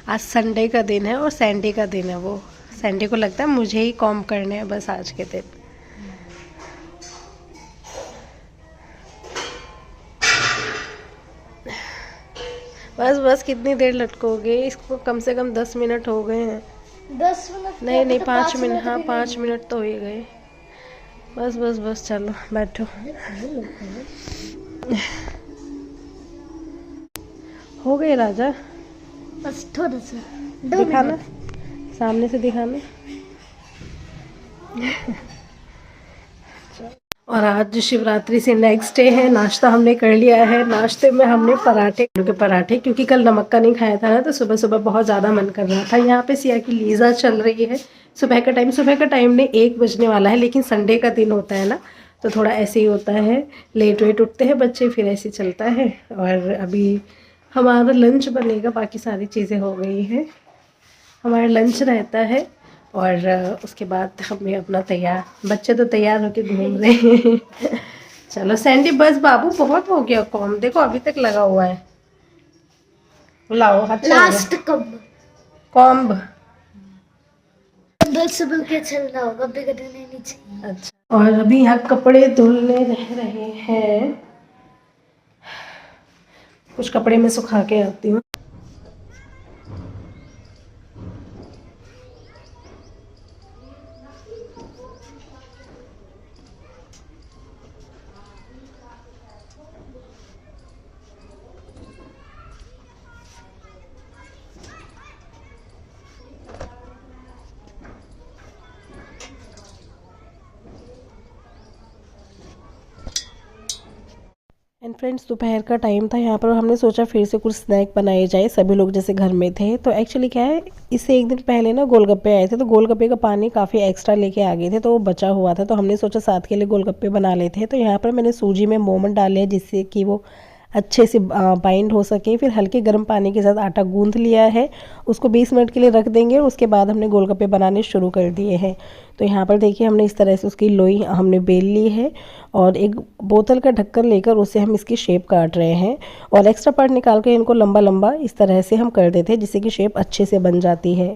आज संडे का दिन है और सैंडी का दिन है। वो सैंडी को लगता है मुझे ही कॉम्ब करने हैं बस आज के दिन। बस बस कितनी देर लटकोगे इसको? कम से कम 10 मिनट हो गए हैं। 10 मिनट नहीं नहीं, तो 5 मिनट, हाँ भी 5 नहीं। मिनट तो हो ही गए। बस बस बस चलो बैठो। हो गए राजा? बस थोड़ा सा 2 दिखाना, मिनट। सामने से दिखाना। और आज शिवरात्रि से नेक्स्ट डे है। नाश्ता हमने कर लिया है। नाश्ते में हमने पराठे, आलू के पराठे, क्योंकि कल नमक का नहीं खाया था ना, तो सुबह सुबह बहुत ज़्यादा मन कर रहा था। यहाँ पे सिया की लीज़ा चल रही है। सुबह का टाइम ने 1 बजने वाला है, लेकिन संडे का दिन होता है ना, तो थोड़ा ऐसे ही होता है, लेट वेट उठते हैं बच्चे, फिर ऐसे चलता है। और अभी हमारा लंच बनेगा, बाकी सारी चीज़ें हो गई हैं। हमारा लंच रहता है और उसके बाद हमें अपना तैयार, बच्चे तो तैयार होके घूम रहे हैं। चलो सैंडी बस बाबू, बहुत हो गया कॉम, देखो अभी तक लगा हुआ है। लाओ, अच्छा हो गया लास्ट कब कॉम्ब। बल से बल के चल रहा होगा, बिगड़ने नहीं चाहिए। अच्छा, और अभी यहाँ कपड़े धुलने रह रहे हैं। कुछ कपड़े मैं सुखा के आती हूँ। एंड फ्रेंड्स, दोपहर का टाइम था यहाँ पर, हमने सोचा फिर से कुछ स्नैक बनाए जाए, सभी लोग जैसे घर में थे। तो एक्चुअली क्या है, इससे एक दिन पहले ना गोलगप्पे आए थे, तो गोलगप्पे का पानी काफ़ी एक्स्ट्रा लेके आ गए थे, तो वो बचा हुआ था, तो हमने सोचा साथ के लिए गोलगप्पे बना लेते हैं। तो यहाँ पर मैंने सूजी में मोमन डाले हैं, जिससे कि वो अच्छे से बाइंड हो सके। फिर हल्के गर्म पानी के साथ आटा गूंथ लिया है, उसको 20 मिनट के लिए रख देंगे, और उसके बाद हमने गोलगप्पे बनाने शुरू कर दिए हैं। तो यहाँ पर देखिए, हमने इस तरह से उसकी लोई हमने बेल ली है, और एक बोतल का ढक्कन लेकर उससे हम इसकी शेप काट रहे हैं, और एक्स्ट्रा पार्ट निकाल कर इनको लंबा लंबा इस तरह से हम कर देते हैं, जिससे कि शेप अच्छे से बन जाती है।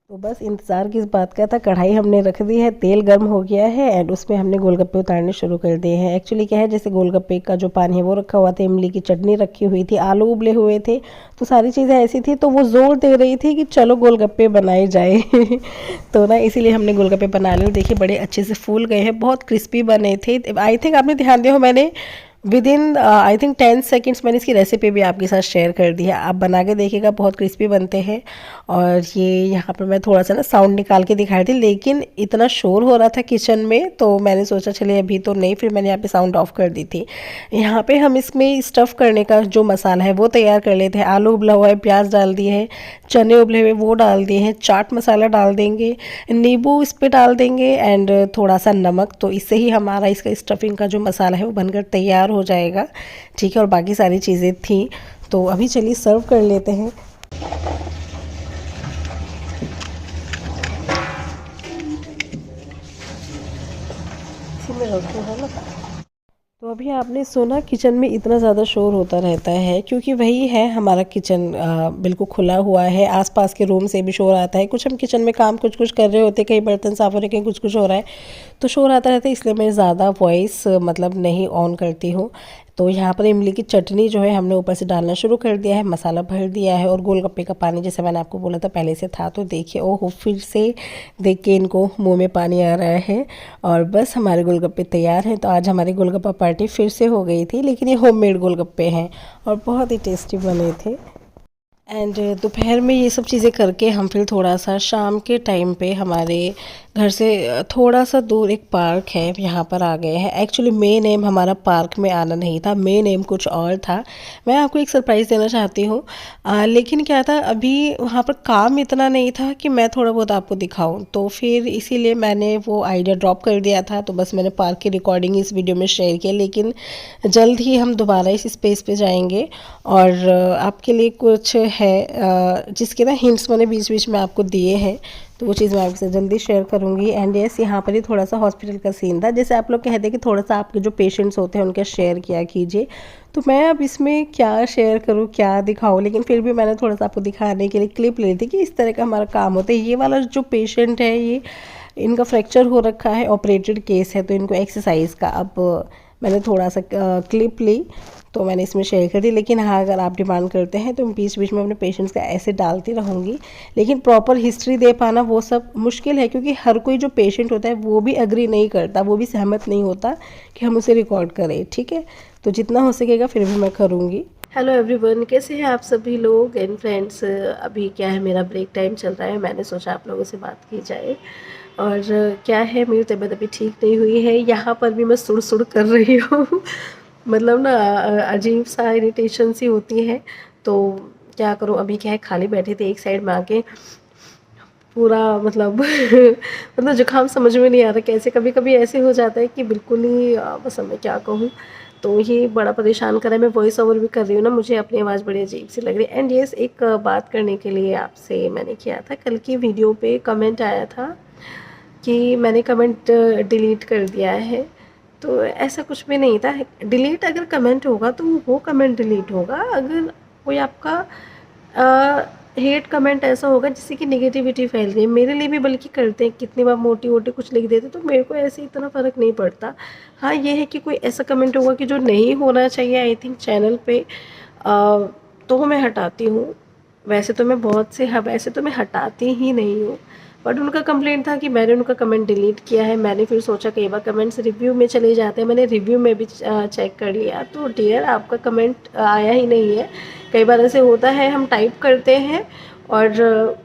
तो बस इंतज़ार किस बात का था, कढ़ाई हमने रख दी है, तेल गर्म हो गया है, एंड उसमें हमने गोलगप्पे उतारने शुरू कर दिए हैं। एक्चुअली क्या है, जैसे गोलगप्पे का जो पानी है वो रखा हुआ था, इमली की चटनी रखी हुई थी, आलू उबले हुए थे, तो सारी चीज़ें ऐसी थी, तो वो जोर दे रही थी कि चलो गोलगप्पे बनाए जाए। तो ना इसीलिए हमने गोलगप्पे बना लिए। देखिए बड़े अच्छे से फूल गए हैं, बहुत क्रिस्पी बने थे। आई थिंक आपने ध्यान दिया हो, मैंने with in I think 10 seconds मैंने इसकी रेसिपी भी आपके साथ शेयर कर दी है। आप बना के देखिएगा, बहुत क्रिस्पी बनते हैं। और ये यहाँ पर मैं थोड़ा सा ना साउंड निकाल के दिखा रही थी, लेकिन इतना शोर हो रहा था किचन में, तो मैंने सोचा चलिए अभी तो नहीं, फिर मैंने यहाँ पे साउंड ऑफ कर दी थी। यहाँ पे हम इसमें स्टफ़ करने का जो मसाला है वो तैयार कर लेते हैं। आलू उबला हुआ है, प्याज डाल दिए हैं, चने उबले हुए वो डाल दिए हैं, चाट मसाला डाल देंगे, नींबू इस पर डाल देंगे, एंड थोड़ा सा नमक। तो इससे ही हमारा इसका स्टफिंग का जो मसाला है वो बनकर तैयार हो जाएगा। ठीक है, और बाकी सारी चीज़ें थी, तो अभी चलिए सर्व कर लेते हैं। इसी में रखो है ना। तो अभी आपने सुना, किचन में इतना ज़्यादा शोर होता रहता है, क्योंकि वही है हमारा किचन, बिल्कुल खुला हुआ है, आसपास के रूम से भी शोर आता है। कुछ हम किचन में काम कुछ कुछ कर रहे होते, कहीं बर्तन साफ हो रहे, कहीं कुछ कुछ हो रहा है, तो शोर आता रहता है, इसलिए मैं ज़्यादा वॉइस मतलब नहीं ऑन करती हूँ। तो यहाँ पर इमली की चटनी जो है हमने ऊपर से डालना शुरू कर दिया है, मसाला भर दिया है, और गोलगप्पे का पानी जैसे मैंने आपको बोला था पहले से था। तो देखिए, ओह फिर से देख के इनको मुंह में पानी आ रहा है। और बस हमारे गोलगप्पे तैयार हैं। तो आज हमारी गोलगप्पा पार्टी फिर से हो गई थी, लेकिन ये होममेड गोलगप्पे हैं और बहुत ही टेस्टी बने थे। एंड दोपहर में ये सब चीज़ें करके हम फिर थोड़ा सा शाम के टाइम पे हमारे घर से थोड़ा सा दूर एक पार्क है, यहाँ पर आ गए हैं। एक्चुअली मेन एम हमारा पार्क में आना नहीं था, मेन एम कुछ और था। मैं आपको एक सरप्राइज़ देना चाहती हूँ, लेकिन क्या था, अभी वहाँ पर काम इतना नहीं था कि मैं थोड़ा बहुत आपको दिखाऊं, तो फिर इसीलिए मैंने वो आइडिया ड्रॉप कर दिया था। तो बस मैंने पार्क की रिकॉर्डिंग इस वीडियो में शेयर किया, लेकिन जल्द ही हम दोबारा इस स्पेस पे जाएंगे, और आपके लिए कुछ है जिसके ना हिंट्स मैंने बीच बीच में आपको दिए हैं। तो वो चीज़ मैं आपके साथ जल्दी शेयर करूँगी। एंड यस, यहाँ पर ही थोड़ा सा हॉस्पिटल का सीन था। जैसे आप लोग कहते हैं कि थोड़ा सा आपके जो पेशेंट्स होते हैं उनका शेयर किया कीजिए, तो मैं अब इसमें क्या शेयर करूँ, क्या दिखाऊँ, लेकिन फिर भी मैंने थोड़ा सा आपको दिखाने के लिए क्लिप ली थी कि इस तरह का हमारा काम होता है। ये वाला जो पेशेंट है, ये इनका फ्रैक्चर हो रखा है, ऑपरेटेड केस है, तो इनको एक्सरसाइज का अब मैंने थोड़ा सा क्लिप ली तो मैंने इसमें शेयर कर दी। लेकिन हाँ, अगर आप डिमांड करते हैं तो मैं बीच बीच में अपने पेशेंट्स का ऐसे डालती रहूँगी, लेकिन प्रॉपर हिस्ट्री दे पाना वो सब मुश्किल है, क्योंकि हर कोई जो पेशेंट होता है वो भी एग्री नहीं करता, वो भी सहमत नहीं होता कि हम उसे रिकॉर्ड करें। ठीक है, तो जितना हो सकेगा फिर भी मैं करूँगी। हेलो एवरीवन, कैसे हैं आप सभी लोग एंड फ्रेंड्स। अभी क्या है, मेरा ब्रेक टाइम चल रहा है, मैंने सोचा आप लोगों से बात की जाए। और क्या है, मेरी तबीयत अभी ठीक नहीं हुई है, यहाँ पर भी मैं सुड़ सुड़ कर रही हूँ मतलब ना अजीब सा इरिटेशन सी होती है। तो क्या करूँ, अभी क्या है, खाली बैठे थे, एक साइड में आके पूरा मतलब मतलब जुकाम समझ में नहीं आ रहा कैसे, कभी कभी ऐसे हो जाता है कि बिल्कुल ही बस मैं क्या कहूँ। तो ये बड़ा परेशान कर रहा है। मैं वॉइस ओवर भी कर रही हूँ ना, मुझे अपनी आवाज़ बड़ी अजीब सी लग रही है। एंड येस, एक बात करने के लिए आपसे मैंने किया था, कल की वीडियो पे कमेंट आया था कि मैंने कमेंट डिलीट कर दिया है। तो ऐसा कुछ भी नहीं था। डिलीट अगर कमेंट होगा तो वो कमेंट डिलीट होगा। अगर कोई आपका हेट कमेंट ऐसा होगा जिससे कि नेगेटिविटी फैल रही है, मेरे लिए भी बल्कि करते हैं, कितनी बार मोटी मोटी कुछ लिख देते, तो मेरे को ऐसे इतना फ़र्क नहीं पड़ता। हाँ, ये है कि कोई ऐसा कमेंट होगा कि जो नहीं होना चाहिए आई थिंक चैनल पे, तो मैं हटाती हूँ। वैसे तो मैं बहुत से वैसे तो मैं हटाती ही नहीं हूँ, बट उनका कंप्लेंट था कि मैंने उनका कमेंट डिलीट किया है। मैंने फिर सोचा कई बार कमेंट्स रिव्यू में चले जाते हैं, मैंने रिव्यू में भी चेक कर लिया, तो डियर आपका कमेंट आया ही नहीं है। कई बार ऐसे होता है, हम टाइप करते हैं और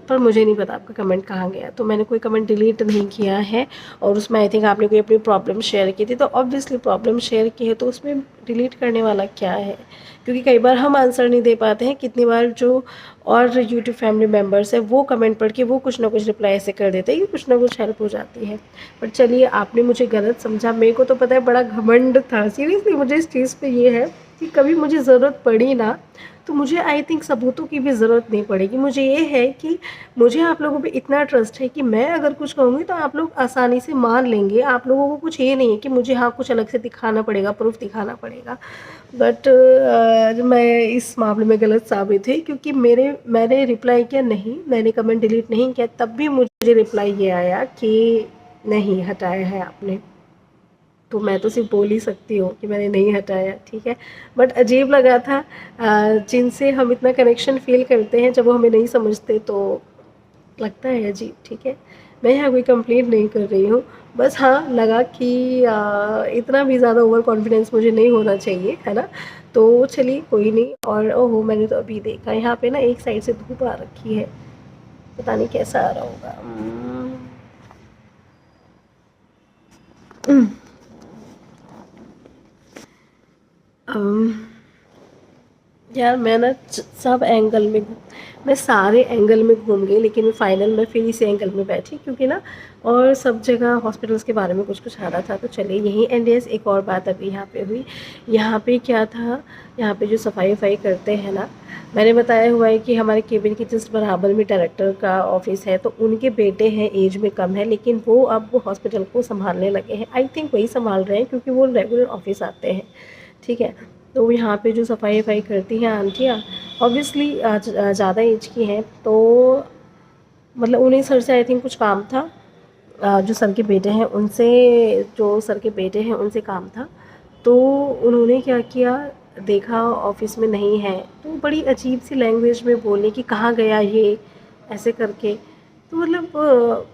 पर मुझे नहीं पता आपका कमेंट कहाँ गया। तो मैंने कोई कमेंट डिलीट नहीं किया है। और उसमें आई थिंक आपने कोई अपनी प्रॉब्लम शेयर की थी, तो ऑब्वियसली प्रॉब्लम शेयर की है तो उसमें डिलीट करने वाला क्या है, क्योंकि कई बार हम आंसर नहीं दे पाते हैं। कितनी बार जो और यूट्यूब फैमिली मेम्बर्स है वो कमेंट पढ़ के वो कुछ ना कुछ रिप्लाई ऐसे कर देते हैं कि कुछ ना कुछ हेल्प हो जाती है। पर चलिए, आपने मुझे गलत समझा, मेरे को तो पता है बड़ा घमंड था सीरियसली मुझे इस चीज़ पे। ये है कि कभी मुझे ज़रूरत पड़ी ना, तो मुझे आई थिंक सबूतों की भी ज़रूरत नहीं पड़ेगी। मुझे ये है कि मुझे आप लोगों पे इतना ट्रस्ट है कि मैं अगर कुछ कहूँगी तो आप लोग आसानी से मान लेंगे। आप लोगों को कुछ ये नहीं है कि मुझे हाँ कुछ अलग से दिखाना पड़ेगा, प्रूफ दिखाना पड़ेगा। बट मैं इस मामले में गलत साबित हुई, क्योंकि मैंने रिप्लाई किया नहीं, मैंने कमेंट डिलीट नहीं किया, तब भी मुझे रिप्लाई ये आया कि नहीं हटाया है आपने। तो मैं तो सिर्फ बोल ही सकती हूँ कि मैंने नहीं हटाया, ठीक है। बट अजीब लगा था, जिनसे हम इतना कनेक्शन फील करते हैं, जब वो हमें नहीं समझते तो लगता है अजीब, ठीक है। मैं यहाँ कोई कंप्लेंट नहीं कर रही हूँ, बस हाँ लगा कि इतना भी ज़्यादा ओवर कॉन्फिडेंस मुझे नहीं होना चाहिए, है ना। तो चलिए कोई नहीं। और ओहो, मैंने तो अभी देखा यहाँ पे ना एक साइड से धूप आ रखी है, पता नहीं कैसा आ रहा होगा। यार मैं ना सब एंगल में मैं सारे एंगल में घूम गई, लेकिन फाइनल में फिर इसी एंगल में बैठी, क्योंकि ना और सब जगह हॉस्पिटल्स के बारे में कुछ कुछ आ रहा था। तो चलिए यहीं एंड यस, एक और बात अभी यहाँ पे हुई। यहाँ पे क्या था, यहाँ पे जो सफाई वफाई करते हैं ना, मैंने बताया हुआ है कि हमारे केबिन के जस्ट बराबर में डायरेक्टर का ऑफिस है, तो उनके बेटे हैं, एज में कम है, लेकिन वो अब हॉस्पिटल को संभालने लगे हैं। आई थिंक वही संभाल रहे हैं, क्योंकि वो रेगुलर ऑफिस आते हैं, ठीक है। तो यहाँ पे जो सफाई वफाई करती हैं आंटियाँ, ऑब्वियसली ज़्यादा एज की हैं, तो मतलब उन्हीं सर से आई थिंक कुछ काम था। जो सर के बेटे हैं उनसे काम था। तो उन्होंने क्या किया, देखा ऑफिस में नहीं है, तो बड़ी अजीब सी लैंग्वेज में बोले कि कहाँ गया ये, ऐसे करके। तो मतलब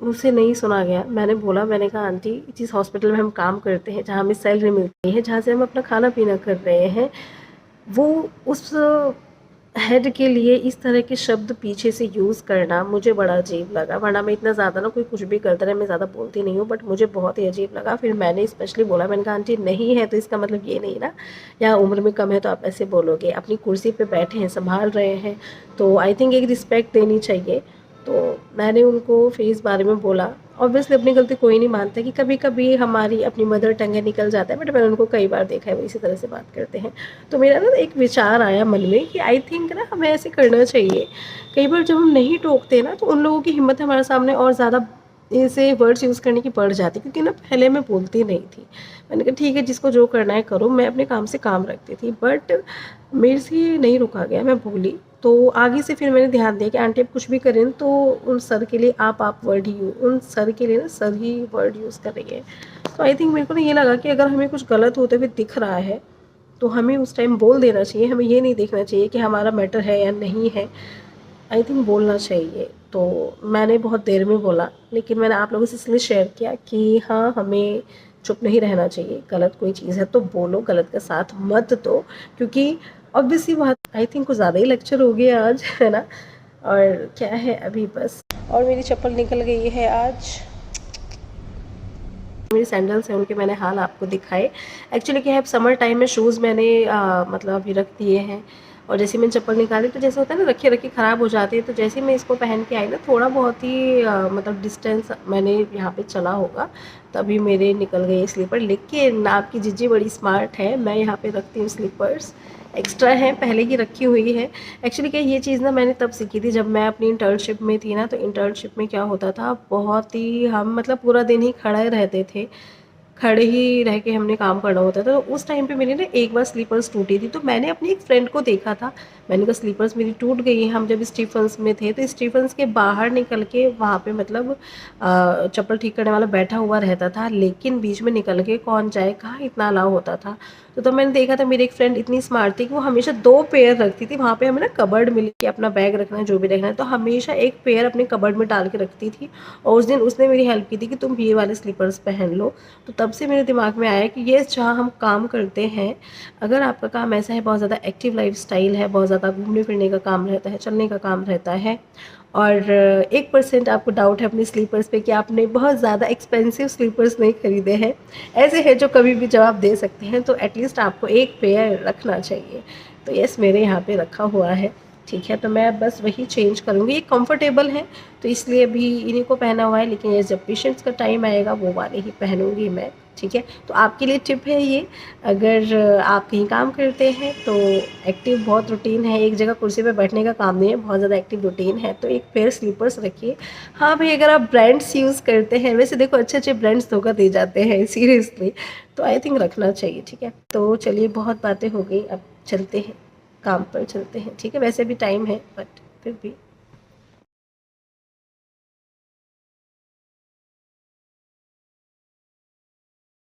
मुझसे नहीं सुना गया। मैंने बोला, मैंने कहा आंटी, जिस हॉस्पिटल में हम काम करते हैं, जहाँ हमें सैलरी मिलती है, जहाँ से हम अपना खाना पीना कर रहे हैं, वो उस हेड के लिए इस तरह के शब्द पीछे से यूज़ करना मुझे बड़ा अजीब लगा। वरना मैं इतना ज़्यादा ना कोई कुछ भी करता रहे, मैं ज़्यादा बोलती नहीं हूँ, बट मुझे बहुत ही अजीब लगा। फिर मैंने स्पेशली बोला, मैंने कहा आंटी नहीं है तो इसका मतलब ये नहीं ना, या उम्र में कम है तो आप ऐसे बोलोगे, अपनी कुर्सी पे बैठे हैं, संभाल रहे हैं, तो आई थिंक एक रिस्पेक्ट देनी चाहिए। तो मैंने उनको फिर इस बारे में बोला ऑब्वियसली अपनी गलती कोई नहीं मानता कि कभी कभी हमारी अपनी मदर टंग है निकल जाता है, बट मैंने उनको कई बार देखा है वो इसी तरह से बात करते हैं। तो मेरा ना एक विचार आया मन में कि आई थिंक ना हमें ऐसे करना चाहिए। कई बार जब हम नहीं टोकते ना तो उन लोगों की हिम्मत हमारे सामने और ज़्यादा ऐसे वर्ड्स यूज़ करने की बढ़ जाती, क्योंकि ना पहले मैं बोलती नहीं थी। मैंने कहा ठीक है जिसको जो करना है करो, मैं अपने काम से काम रखती थी, बट मेरे से नहीं रुका गया, मैं बोली। तो आगे से फिर मैंने ध्यान दिया कि आंटी आप कुछ भी करें तो उन सर के लिए आप वर्ड ही उन सर के लिए ना सर ही वर्ड यूज़ कर रही है। तो आई थिंक मेरे को ना ये लगा कि अगर हमें कुछ गलत होते हुए दिख रहा है तो हमें उस टाइम बोल देना चाहिए, हमें ये नहीं देखना चाहिए कि हमारा मैटर है या नहीं है। आई थिंक बोलना चाहिए। तो मैंने बहुत देर में बोला, लेकिन मैंने आप लोगों से इसलिए शेयर किया कि हाँ हमें चुप नहीं रहना चाहिए। गलत कोई चीज़ है तो बोलो, गलत का साथ मत दो, क्योंकि ऑब्वियसली बात आई थिंक कुछ ज़्यादा ही लेक्चर हो गया आज, है ना। और क्या है अभी बस, और मेरी चप्पल निकल गई है आज। मेरी सैंडल्स हैं उनके मैंने हाल आपको दिखाए। एक्चुअली क्या है समर टाइम में शूज़ मैंने मतलब अभी रख दिए हैं, और जैसे मैंने चप्पल निकाली तो जैसे होता है ना रखे रखे ख़राब हो जाते हैं, तो जैसे मैं इसको पहन के आई ना थोड़ा बहुत ही मतलब डिस्टेंस मैंने यहाँ पे चला होगा तभी मेरे निकल गए स्लीपर। लेकिन आपकी जीजी बड़ी स्मार्ट है, मैं यहाँ पे रखती हूँ स्लीपर्स, एक्स्ट्रा है पहले की रखी हुई है। एक्चुअली क्या ये चीज़ ना मैंने तब सीखी थी जब मैं अपनी इंटर्नशिप में थी ना। तो इंटर्नशिप में क्या होता था, बहुत ही हम मतलब पूरा दिन ही खड़े रहते थे, खड़े ही रह के हमने काम करना होता था। तो उस टाइम पे मेरी ना एक बार स्लीपर्स टूटी थी, तो मैंने अपनी एक फ्रेंड को देखा था, मैंने कहा स्लीपर्स मेरी टूट गई हैं। हम जब स्टीफन्स में थे तो स्टीफन्स के बाहर निकल के वहाँ पे मतलब चप्पल ठीक करने वाला बैठा हुआ रहता था, लेकिन बीच में निकल के कौन जाए, कहाँ इतना अलाउ होता था। तो तब मैंने देखा था मेरी एक फ्रेंड इतनी स्मार्ट थी कि वो हमेशा 2 पेयर रखती थी। वहाँ पे हमें ना कबर्ड मिली कि अपना बैग रखना है जो भी रखना है, तो हमेशा एक पेयर अपने कबर्ड में डाल के रखती थी। और उस दिन उसने मेरी हेल्प की थी कि तुम ये वाले स्लीपर्स पहन लो। तो तब से मेरे दिमाग में आया कि ये जहाँ हम काम करते हैं, अगर आपका काम ऐसा है बहुत ज़्यादा एक्टिव लाइफस्टाइल है, बहुत ज़्यादा घूमने फिरने का काम रहता है, चलने का काम रहता है, और 1% आपको डाउट है अपने स्लीपर्स पे कि आपने बहुत ज़्यादा एक्सपेंसिव स्लीपर्स नहीं खरीदे हैं, ऐसे हैं जो कभी भी जवाब दे सकते हैं, तो एटलीस्ट आपको एक पेयर रखना चाहिए। तो यस मेरे यहाँ पे रखा हुआ है, ठीक है। तो मैं बस वही चेंज करूँगी, ये कंफर्टेबल है तो इसलिए अभी इन्हीं को पहना हुआ है, लेकिन ये जब पेशेंट्स का टाइम आएगा वो वाले ही पहनूंगी मैं, ठीक है। तो आपके लिए टिप है ये, अगर आप कहीं काम करते हैं तो एक्टिव बहुत रूटीन है, एक जगह कुर्सी पे बैठने का काम नहीं है, बहुत ज़्यादा एक्टिव रूटीन है, तो एक पेयर स्लीपर्स रखिए। हाँ भाई अगर आप ब्रांड्स यूज़ करते हैं, वैसे देखो अच्छे अच्छे ब्रांड्स धोखा दे जाते हैं सीरियसली, तो आई थिंक रखना चाहिए, ठीक है। तो चलिए बहुत बातें हो गई, अब चलते हैं काम पर चलते हैं, ठीक है। वैसे भी टाइम है बट फिर भी